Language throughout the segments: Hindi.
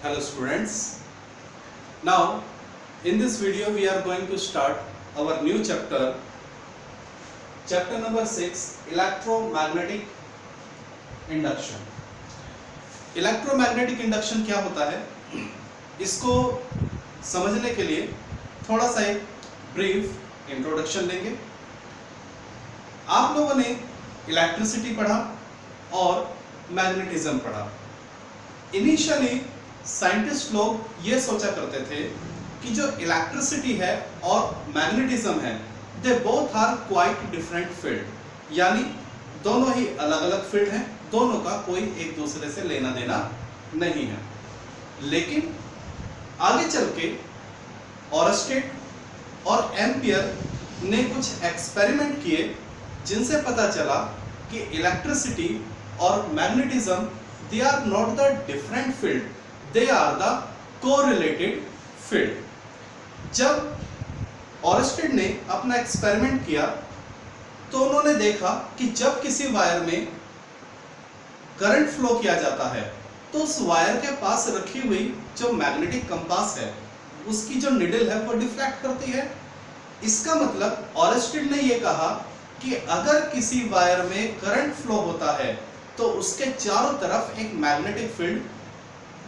Hello students. Now in this video we are going to start our new chapter number 6, electromagnetic induction. Electromagnetic induction क्या होता है, इसको समझने के लिए थोड़ा सा एक ब्रीफ इंट्रोडक्शन लेंगे। आप लोगों ने इलेक्ट्रिसिटी पढ़ा और मैग्नेटिज्म पढ़ा। इनिशियली साइंटिस्ट लोग ये सोचा करते थे कि जो इलेक्ट्रिसिटी है और मैग्नेटिज्म है, they both are quite different field, यानी दोनों ही अलग अलग फील्ड हैं, दोनों का कोई एक दूसरे से लेना देना नहीं है। लेकिन आगे चल के ऑरस्टेड और एम्पियर ने कुछ एक्सपेरिमेंट किए जिनसे पता चला कि इलेक्ट्रिसिटी और magnetism they are not the different field, they are the correlated field. जब ऑरस्टेड ने अपना एक्सपेरिमेंट किया तो उन्होंने देखा कि जब किसी वायर में करंट फ्लो किया जाता है तो उस वायर के पास रखी हुई जो मैग्नेटिक कंपास है उसकी जो निडल है वो डिफ्लेक्ट करती है। इसका मतलब ऑरस्टेड ने ये कहा कि अगर किसी वायर में करंट फ्लो होता है तो उसके चारों तरफ एक मैग्नेटिक फील्ड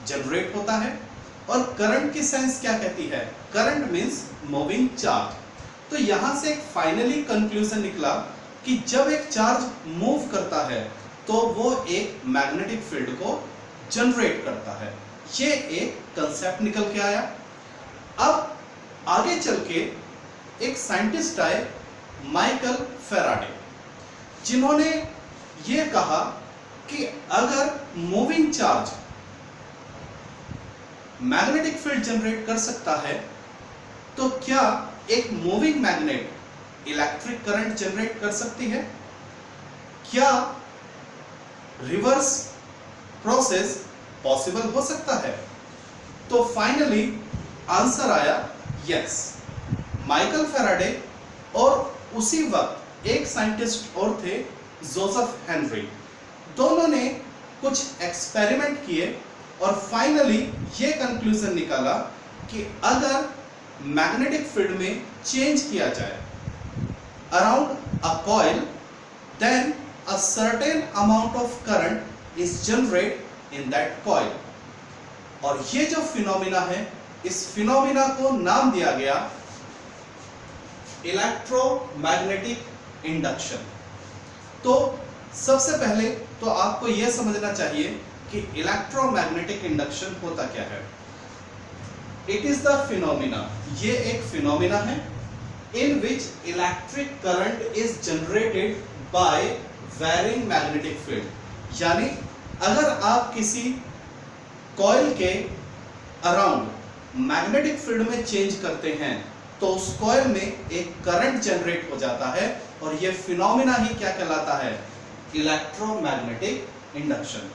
जनरेट होता है। और करंट की सेंस क्या कहती है? Current means moving charge. तो यहां से एक फाइनली कंक्लूजन निकला कि जब एक चार्ज मूव करता है तो वो एक मैग्नेटिक फील्ड को जनरेट करता है। ये एक कंसेप्ट निकल के आया। अब आगे चल के एक साइंटिस्ट आए, माइकल फैराडे, जिन्होंने ये कहा कि अगर moving charge magnetic field generate कर सकता है तो क्या एक moving magnet electric current generate कर सकती है? क्या रिवर्स प्रोसेस पॉसिबल हो सकता है? तो फाइनली आंसर आया यस। माइकल फैराडे और उसी वक्त एक साइंटिस्ट और थे, जोसेफ हेनरी, दोनों ने कुछ एक्सपेरिमेंट किए और फाइनली ये कंक्लूजन निकाला कि अगर मैग्नेटिक फील्ड में चेंज किया जाए around a coil, then a certain amount of current is generated in that coil। और ये जो फिनोमिना है, इस फिनोमिना को नाम दिया गया इलेक्ट्रोमैग्नेटिक इंडक्शन। तो सबसे पहले तो आपको यह समझना चाहिए कि इलेक्ट्रोमैग्नेटिक इंडक्शन होता क्या है। इट इज द फिनोमिना, ये एक फिनोमिना है in which electric current is generated by varying magnetic field. यानी अगर आप किसी कॉइल के अराउंड मैग्नेटिक फील्ड में चेंज करते हैं तो उस कॉइल में एक करंट जनरेट हो जाता है और यह फिनोमिना ही क्या कहलाता है? Electromagnetic induction.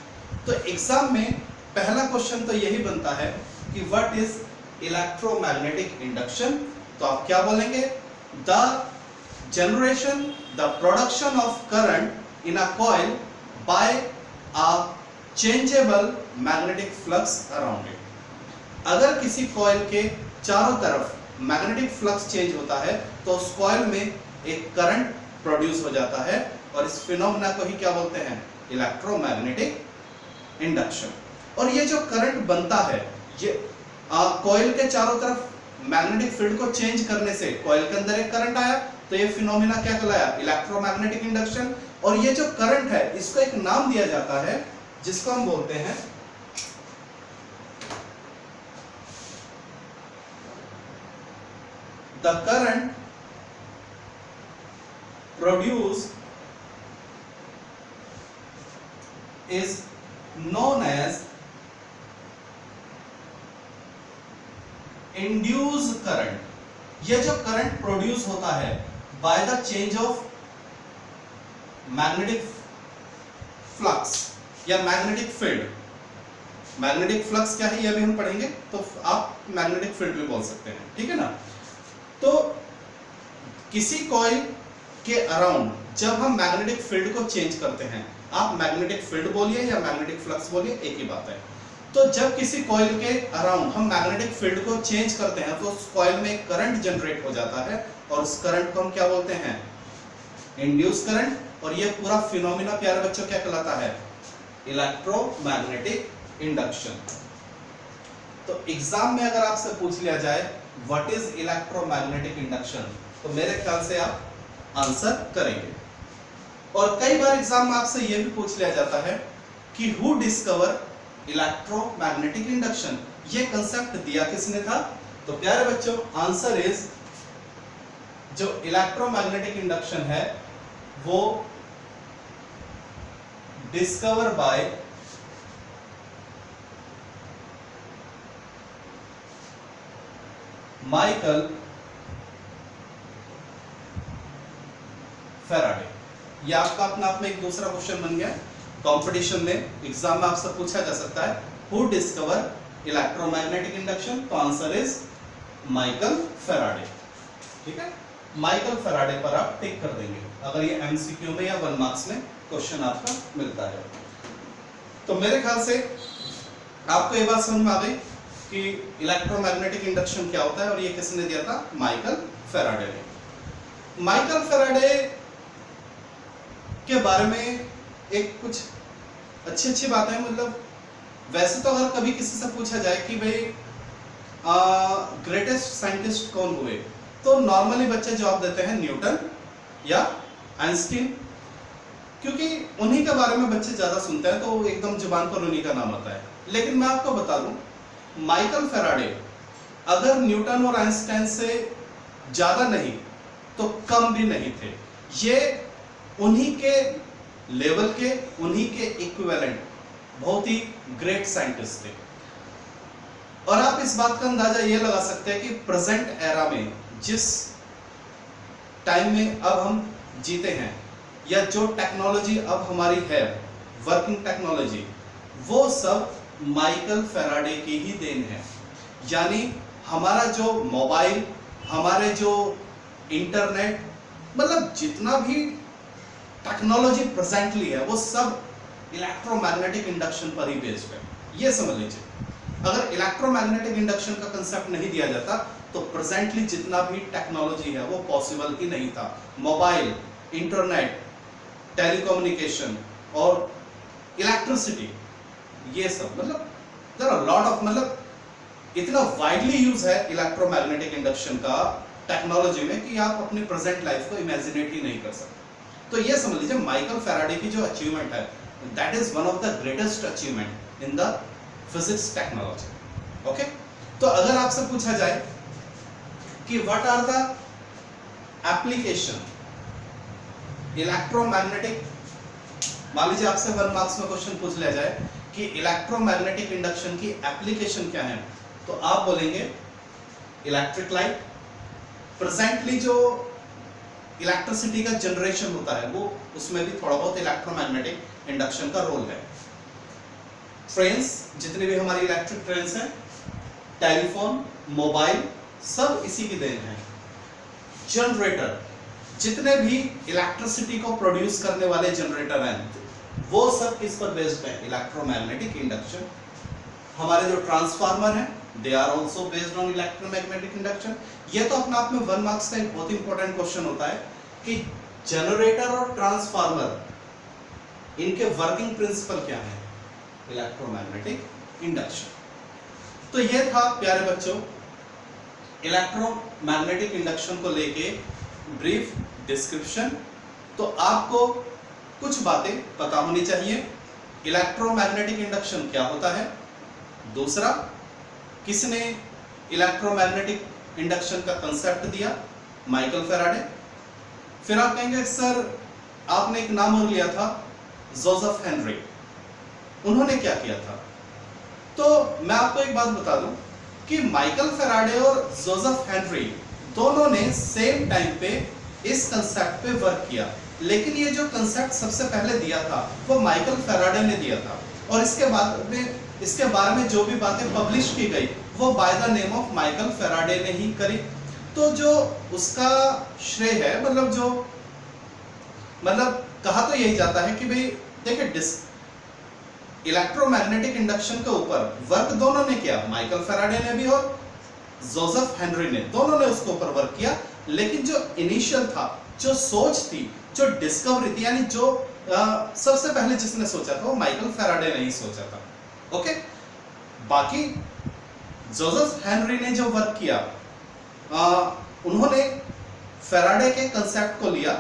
तो एग्जाम में पहला क्वेश्चन तो यही बनता है कि व्हाट इज इलेक्ट्रोमैग्नेटिक इंडक्शन। तो आप क्या बोलेंगे? The generation, the production of current in a coil by a changeable magnetic flux around it। अगर किसी कॉइल के चारों तरफ मैग्नेटिक फ्लक्स चेंज होता है तो उस कॉइल में एक करंट प्रोड्यूस हो जाता है और इस फिनोमेना को ही क्या बोलते हैं? Electromagnetic induction. और ये जो करंट बनता है, ये कॉइल के चारों तरफ मैग्नेटिक फील्ड को चेंज करने से कॉइल के अंदर एक करंट आया, तो ये फिनोमिना क्या कहलाया? Electromagnetic induction. और ये जो करंट है इसको एक नाम दिया जाता है जिसको हम बोलते हैं the current produced is known as induce current. ये जो करंट प्रोड्यूस होता है by the change of magnetic flux या मैग्नेटिक फील्ड। मैग्नेटिक फ्लक्स क्या है ये अभी हम पढ़ेंगे, तो आप मैग्नेटिक फील्ड भी बोल सकते हैं, ठीक है ना। तो किसी कॉइल के अराउंड जब हम मैग्नेटिक फील्ड को चेंज करते हैं, आप मैग्नेटिक फील्ड बोलिए या मैग्नेटिक फ्लक्स बोलिए, एक ही बात है। तो जब किसी कॉइल के अराउंड हम मैग्नेटिक फील्ड को चेंज करते हैं तो उस कॉइल में करंट जनरेट हो जाता है और उस करंट को हम क्या बोलते हैं, इंड्यूस करंट। और ये पूरा फिनोमिना प्यारे बच्चों क्या कहलाता है, इलेक्ट्रोमैग्नेटिक इंडक्शन। तो एग्जाम में अगर आपसे पूछ लिया जाए व्हाट इज इलेक्ट्रोमैग्नेटिक इंडक्शन, तो मेरे ख्याल से आप आंसर करेंगे। और कई बार एग्जाम में आपसे यह भी पूछ लिया जाता है कि हु डिस्कवर इलेक्ट्रोमैग्नेटिक इंडक्शन, ये कंसेप्ट दिया किसने था। तो प्यारे बच्चों आंसर इज, जो इलेक्ट्रोमैग्नेटिक इंडक्शन है वो डिस्कवर बाय माइकल फैराडे। ये आपका अपना आप में एक दूसरा क्वेश्चन बन गया। कंपटीशन में एग्जाम में आपसे पूछा जा सकता है हु डिस्कवर इलेक्ट्रोमैग्नेटिक इंडक्शन, तो आंसर इज माइकल फैराडे। ठीक है, माइकल फैराडे पर आप टिक कर देंगे अगर ये एमसीक्यू में या 1 मार्क्स में क्वेश्चन आपका मिलता है। तो मेरे ख्याल से आपको ये बात समझ में आ गई कि इलेक्ट्रोमैग्नेटिक इंडक्शन क्या होता है और ये किसने दिया था, माइकल फैराडे ने। माइकल फैराडे के बारे में एक कुछ अच्छी बातें, मतलब वैसे तो अगर कभी किसी से पूछा जाए कि भाई ग्रेटेस्ट साइंटिस्ट कौन हुए, तो नॉर्मली बच्चे जवाब देते हैं न्यूटन या आइंस्टीन, क्योंकि उन्हीं के बारे में बच्चे ज्यादा सुनते हैं तो एकदम जुबान पर उन्हीं का नाम आता है। लेकिन मैं आपको बता दूं, माइकल फैराडे अगर न्यूटन और आइंस्टाइन से ज्यादा नहीं तो कम भी नहीं थे। ये उन्हीं के लेवल के, उन्हीं के इक्विवेलेंट बहुत ही ग्रेट साइंटिस्ट थे। और आप इस बात का अंदाजा ये लगा सकते हैं कि प्रेजेंट एरा में, जिस टाइम में अब हम जीते हैं, या जो टेक्नोलॉजी अब हमारी है, वर्किंग टेक्नोलॉजी, वो सब माइकल फैराडे की ही देन है। यानी हमारा जो मोबाइल, हमारे जो इंटरनेट, मतलब जितना भी टेक्नोलॉजी प्रेजेंटली है वो सब इलेक्ट्रोमैग्नेटिक इंडक्शन पर ही बेस्ड है। ये समझ लीजिए, अगर इलेक्ट्रोमैग्नेटिक इंडक्शन का कंसेप्ट नहीं दिया जाता तो प्रेजेंटली जितना भी टेक्नोलॉजी है वो पॉसिबल ही नहीं था। मोबाइल, इंटरनेट, टेलीकम्युनिकेशन और इलेक्ट्रिसिटी, ये सब, मतलब देयर आर लॉट ऑफ, मतलब इतना वाइडली यूज है इलेक्ट्रोमैग्नेटिक इंडक्शन का टेक्नोलॉजी में कि आप अपनी प्रेजेंट लाइफ को इमेजिनेट ही नहीं कर सकते। तो ये समझ लीजिए माइकल फैराडे की जो अचीवमेंट है, that is one of the greatest achievement in the physics technology. Okay, तो अगर आपसे पूछा जाए कि what are the application electromagnetic, मान लीजिए आपसे 1 मार्क्स में क्वेश्चन पूछ लिया जाए कि इलेक्ट्रोमैग्नेटिक इंडक्शन की एप्लीकेशन क्या है, तो आप बोलेंगे इलेक्ट्रिक लाइट। प्रेजेंटली जो इलेक्ट्रिसिटी का जनरेशन होता है वो, उसमें भी थोड़ा बहुत इलेक्ट्रोमैग्नेटिक इंडक्शन का रोल है। ट्रेन्स, जितने भी हमारी इलेक्ट्रिक ट्रेन्स हैं, टेलीफोन, मोबाइल, सब इसी की देन है। जनरेटर, जितने भी इलेक्ट्रिसिटी को प्रोड्यूस करने वाले जनरेटर हैं वो सब किस पर बेस्ड है, इलेक्ट्रोमैग्नेटिक इंडक्शन। हमारे जो ट्रांसफार्मर हैं they are also based on electromagnetic induction. ये तो अपने आप में 1 मार्क्स का एक बहुत इंपॉर्टेंट क्वेश्चन होता है कि जनरेटर और ट्रांसफार्मर, इनके वर्किंग प्रिंसिपल क्या है, इलेक्ट्रोमैग्नेटिक इंडक्शन। तो ये था प्यारे बच्चों इलेक्ट्रोमैग्नेटिक इंडक्शन को लेके ब्रीफ डिस्क्रिप्शन। तो आपको कुछ बातें पता होनी चाहिए, इलेक्ट्रोमैग्नेटिक इंडक्शन क्या होता है, दूसरा किसने इलेक्ट्रोमैग्नेटिक इंडक्शन का कंसेप्ट दिया, माइकल फैराडे। फिर आप कहेंगे सर आपने एक नाम और लिया था, जोसेफ हेनरी, उन्होंने क्या किया था। तो मैं आपको एक बात बता दूं कि माइकल फैराडे और जोसेफ हेनरी दोनों ने सेम टाइम पे इस कंसेप्ट पे वर्क किया, लेकिन ये जो कंसेप्ट सबसे पहले दिया था वो माइकल फैराडे ने दिया था, और इसके बाद में इसके बारे में जो भी बातें पब्लिश की गई वो by the name of Michael Faraday ने ही करी। तो जो उसका श्रेय है, मतलब कहा तो यही जाता है कि भाई देखिए इलेक्ट्रोमैग्नेटिक इंडक्शन के ऊपर वर्क दोनों ने किया, माइकल फैराडे ने भी और जोसेफ हेनरी ने, दोनों ने उसके ऊपर वर्क किया। लेकिन जो इनिशियल था, जो सोच थी, जो डिस्कवरी थी, यानी जो सबसे पहले जिसने सोचा था वो माइकल फैराडे ने ही सोचा था। ओके, बाकी जोसेफ हेनरी ने जो वर्क किया, उन्होंने फैराडे के कंसेप्ट को लिया,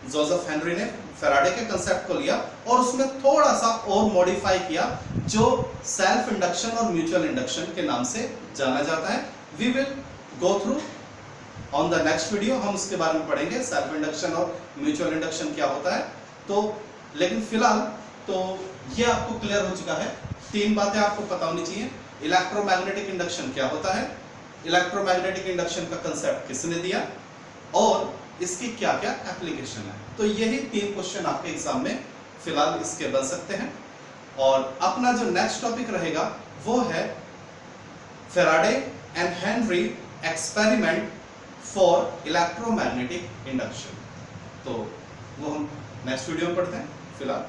जोसेफ हेनरी ने फैराडे के कंसेप्ट को लिया और उसमें थोड़ा सा और मॉडिफाई किया, जो सेल्फ इंडक्शन और म्यूचुअल इंडक्शन के नाम से जाना जाता है। We will go through on the next video, हम उसके बारे में पढ़ेंगे, सेल्फ इंडक्शन और म्यूचुअल इंडक्शन क्या होता है। तो लेकिन फिलहाल तो ये आपको क्लियर हो चुका है, 3 बातें आपको पता होनी चाहिए। इलेक्ट्रोमैग्नेटिक इंडक्शन क्या होता है, इलेक्ट्रोमैग्नेटिक इंडक्शन का कंसेप्ट किसने दिया और इसकी क्या क्या एप्लीकेशन है। तो यही 3 क्वेश्चन आपके एग्जाम में फिलहाल इसके बन सकते हैं। और अपना जो नेक्स्ट टॉपिक रहेगा वो है Faraday and Henry experiment for electromagnetic induction. तो वो हम नेक्स्ट वीडियो में पढ़ते हैं। फिलहाल